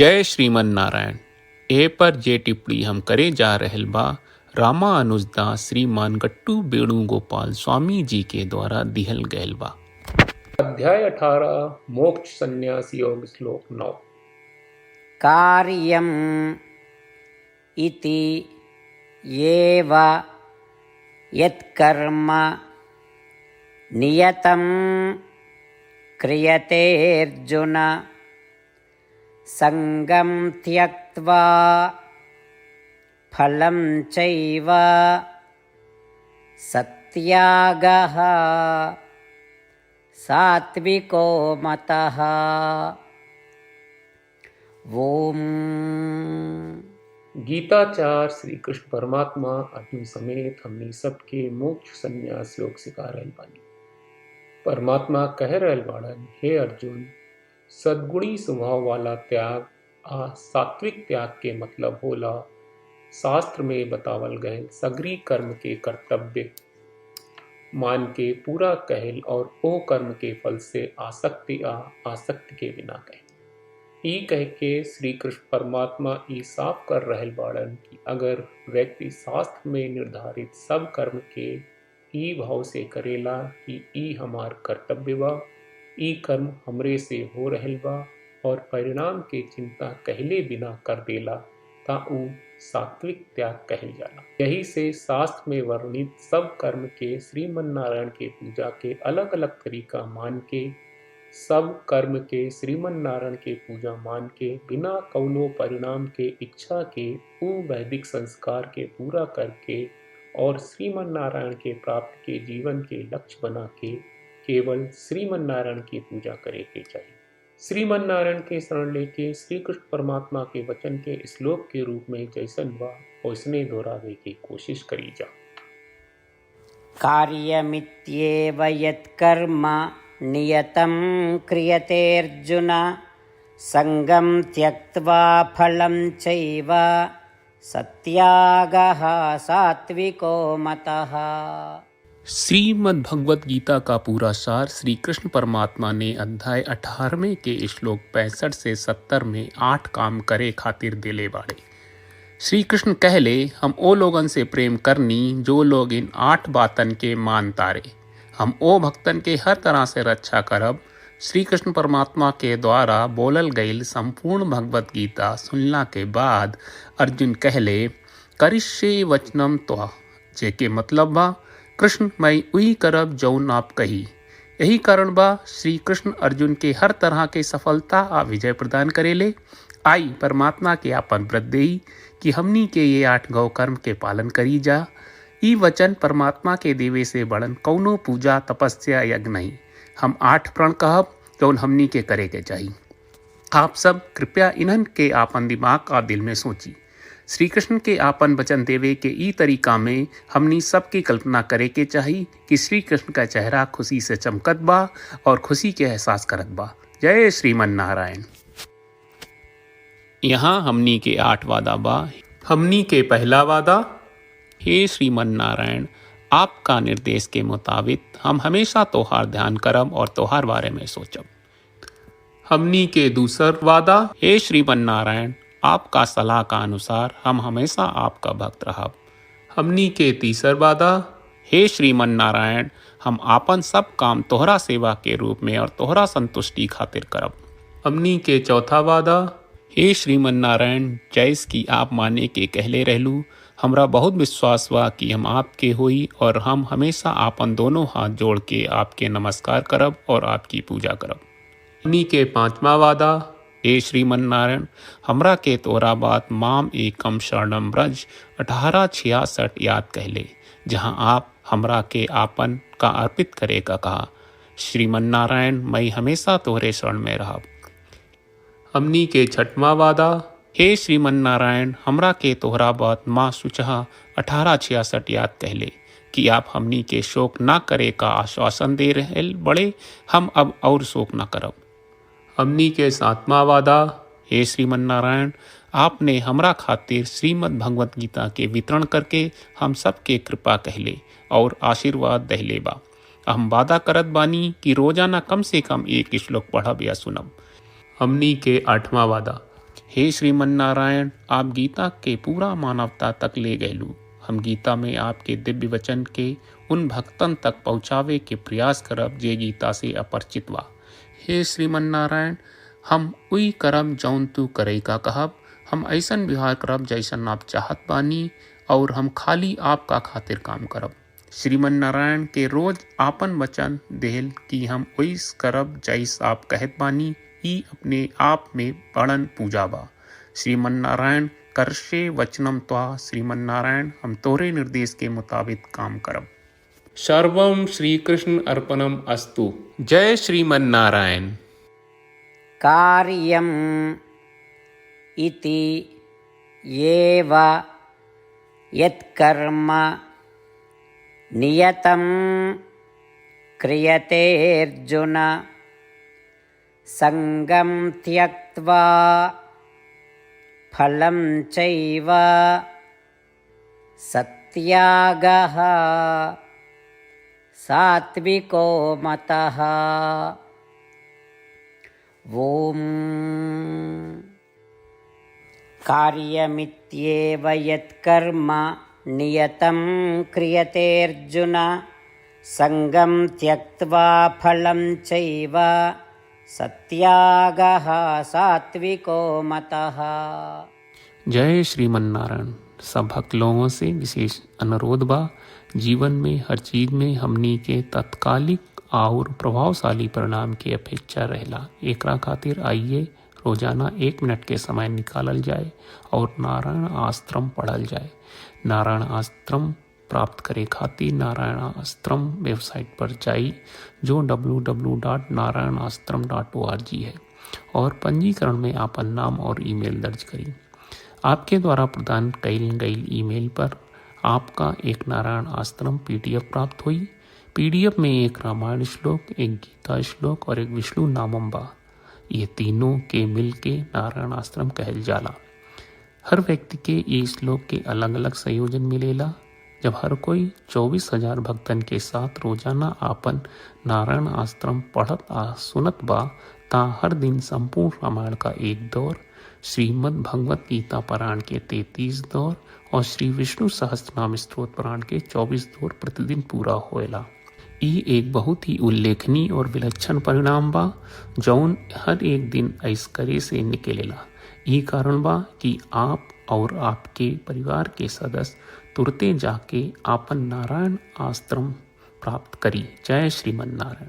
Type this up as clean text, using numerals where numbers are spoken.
जय श्रीमन नारायण। ए पर जे टिप्पणी हम करे जा रहल बा रामानुजदास श्रीमान गट्टू वेणुगोपाल स्वामी जी के द्वारा दिहल गयल बा। अध्याय 18 मोक्ष संन्यास योग श्लोक 9। कार्यम् इति एव यत्कर्म नियतं क्रियते अर्जुन संगं त्यक्त्वा फलं चैव सत्यागः सात्विको मतः। ओम। गीताचार्य श्री कृष्ण परमात्मा अर्जुन समेत हमनी सबके मोक्ष संन्यास योग सिखा रहल बानी। परमात्मा कह रहल बाड़न, हे अर्जुन, सद्गुणी स्वभाव वाला त्याग आ सात्विक त्याग के मतलब होला शास्त्र में बतावल गए सगरी कर्म के कर्तव्य मान के पूरा कहल और ओ कर्म के फल से आसक्ति के बिना कहे। ई कह के श्री कृष्ण परमात्मा ई साफ कर रहल बाड़न कि अगर व्यक्ति शास्त्र में निर्धारित सब कर्म के ई भाव से करेला कि ई हमार कर्तव्य बा, ई कर्म हमरे से हो रहल बा और परिणाम के चिंता कहले बिना कर देला ता ऊ सात्विक त्याग कहल जाला। यही से शास्त्र में वर्णित सब कर्म के श्रीमन नारायण के पूजा के अलग अलग तरीका मान के सब कर्म के श्रीमन नारायण के पूजा मान के बिना कौनो परिणाम के इच्छा के ऊ वैदिक संस्कार के पूरा करके और श्रीमन नारायण के प्राप्त के जीवन के लक्ष्य बना के केवल श्रीमन नारायण की पूजा करे के चाहिए। श्रीमन नारायण के शरण लेके श्री कृष्ण परमात्मा के वचन के श्लोक के रूप में जैसन बा वैसने दोहरावे की कोशिश करी जा। कार्यमित्येव यत्कर्म नियतं क्रियते अर्जुन संगं त्यक्त्वा फलं चैव सत्यागः सात्विको मतः। श्रीमद् भगवत गीता का पूरा सार श्री कृष्ण परमात्मा ने अध्याय 18वें के श्लोक 65 से 70 में 8 काम करे खातिर दिले बाड़े। श्री कृष्ण कहले, हम ओ लोगन से प्रेम करनी जो लोग इन 8 बातन के मान तारे। हम ओ भक्तन के हर तरह से रक्षा करब। श्री कृष्ण परमात्मा के द्वारा बोलल गईल संपूर्ण भगवत गीता सुनला के बाद अर्जुन कहले, करिष्ये वचनम त्वा, जेके मतलब बा कृष्ण मैं उही करब जौन आप कही। यही कारण बा श्री कृष्ण अर्जुन के हर तरह के सफलता आ विजय प्रदान करेले। आई परमात्मा के आपन व्रत देई कि हमनी के ये 8 गौ कर्म के पालन करी जा। ई वचन परमात्मा के देवे से बड़न कौनो पूजा तपस्या यज्ञ नहीं। हम 8 प्रण कहब जौन हमनी के करे के चाहिए। आप सब कृपया इन्हन के आपन दिमाग और दिल में सोची। श्री कृष्ण के आपन वचन देवे के ई तरीका में हमनी सबकी कल्पना करे के चाहिए कि श्री कृष्ण का चेहरा खुशी से चमकत बा और खुशी के एहसास करत बा। जय श्रीमन नारायण। यहाँ हमनी के 8 वादा बा। हमनी के पहला वादा, हे श्रीमन नारायण, आपका निर्देश के मुताबिक हम हमेशा तोहार ध्यान करब और तोहार बारे में सोचब। हमनी के दूसर वादा, हे श्रीमन नारायण, आपका सलाह का अनुसार हम हमेशा आपका भक्त रहब। हमनी के तीसर वादा, हे श्रीमन नारायण, हम आपन सब काम तोहरा सेवा के रूप में और तोहरा संतुष्टि खातिर करब। हमनी के चौथा वादा, हे श्रीमन नारायण, जैस की आप माने के कहले रहलू, हमरा बहुत विश्वास बा कि हम आपके होई और हम हमेशा आपन दोनों हाथ जोड़ के आपके नमस्कार करब और आपकी पूजा करब। हमनी के पांचवा वादा, हे श्रीमन नारायण, हमरा के तोरा बात माम एकम शरणम ब्रज 1866 याद कहले, जहां आप हमरा के आपन का अर्पित करे का कहा। श्रीमन नारायण, मैं हमेशा तोहरे शरण में रहब। हमनी के छठवां वादा, हे श्रीमन नारायण, हमरा के तोहरा बात माँ सुचहा 1866 याद कहले कि आप हमनी के शोक ना करे का आश्वासन दे रहे बड़े। हम अब और शोक ना करब। हमनी के 7वां वादा, हे श्रीमन नारायण, आपने हमरा खातिर श्रीमद् भगवत गीता के वितरण करके हम सबके कृपा कहले और आशीर्वाद दहले बा। हम वादा करत बानी कि रोजाना कम से कम 1 श्लोक पढ़ब या सुनब। हमनी के 8वां वादा, हे श्रीमन नारायण, आप गीता के पूरा मानवता तक ले गयलू। हम गीता में आपके दिव्य वचन के उन भक्तन तक पहुँचावे के प्रयास करब जे गीता से अपरिचित बा। हे श्रीमन नारायण, हम उई करब जौन तू करे का कहब। हम ऐसन व्यवहार करब जैसन आप चाहत बानी और हम खाली आपका खातिर काम करब। श्रीमन नारायण के रोज आपन वचन देहल कि हम ओइस करब जैस आप कहत बानी, ई अपने आप में बड़न पूजा बा। श्रीमन नारायण करशे वचनम त्वा। श्रीमन नारायण, हम तोरे निर्देश के मुताबिक काम करब। सर्वम श्री कृष्ण अर्पणम अस्तु। जय श्रीमन नारायण। कार्यम इति येव यत्कर्म नियतं क्रियते अर्जुन, संगं त्यक्त्वा फलं चैव सत्यागः सात्विको मतः। ॐ कार्यमित्येव यत्कर्म नियतं क्रियते अर्जुन, संगं त्यक्त्वा फलं चैव सत्यागः सात्विको मतः। जय श्रीमन नारायण। सब भक्त लोगों से विशेष अनुरोध बा, जीवन में हर चीज में हमनी के तत्कालिक और प्रभावशाली परिणाम की अपेक्षा रहेला। एकरा खातिर आइए रोजाना 1 मिनट के समय निकालल जाए और नारायण आश्रम पढ़ल जाए। नारायण आश्रम प्राप्त करे खातिर नारायण आश्रम वेबसाइट पर जाई, जो www.narayanashram.org है, और पंजीकरण में आपन नाम और ईमेल दर्ज करी। आपके द्वारा प्रदान कईल गई ईमेल पर आपका एक नारायण आश्रम PDF प्राप्त हुई। PDF में एक रामायण श्लोक, एक गीता श्लोक और एक विष्णु नामम बा। ये तीनों के मिल के नारायण आश्रम कहल जाला। हर व्यक्ति के ये श्लोक के अलग अलग संयोजन मिलेला। जब हर कोई 24,000 भक्तन के साथ रोजाना आपन नारायण आश्रम पढ़त आ सुनत बा, ता हर दिन संपूर्ण रामायण का 1 दौर, श्रीमद् भगवत गीता पारायण के 33 दौर और श्री विष्णु सहस्त्रनाम स्तोत्र पारायण के 24 दौर प्रतिदिन पूरा होएला। ई एक बहुत ही उल्लेखनीय और विलक्षण परिणाम बा, जौन हर एक दिन ऐस करे से निकलेला। ई कारण बा कि आप और आपके परिवार के सदस्य तुरते जाके आपन नारायण आश्रम प्राप्त करी। जय श्रीमन नारायण।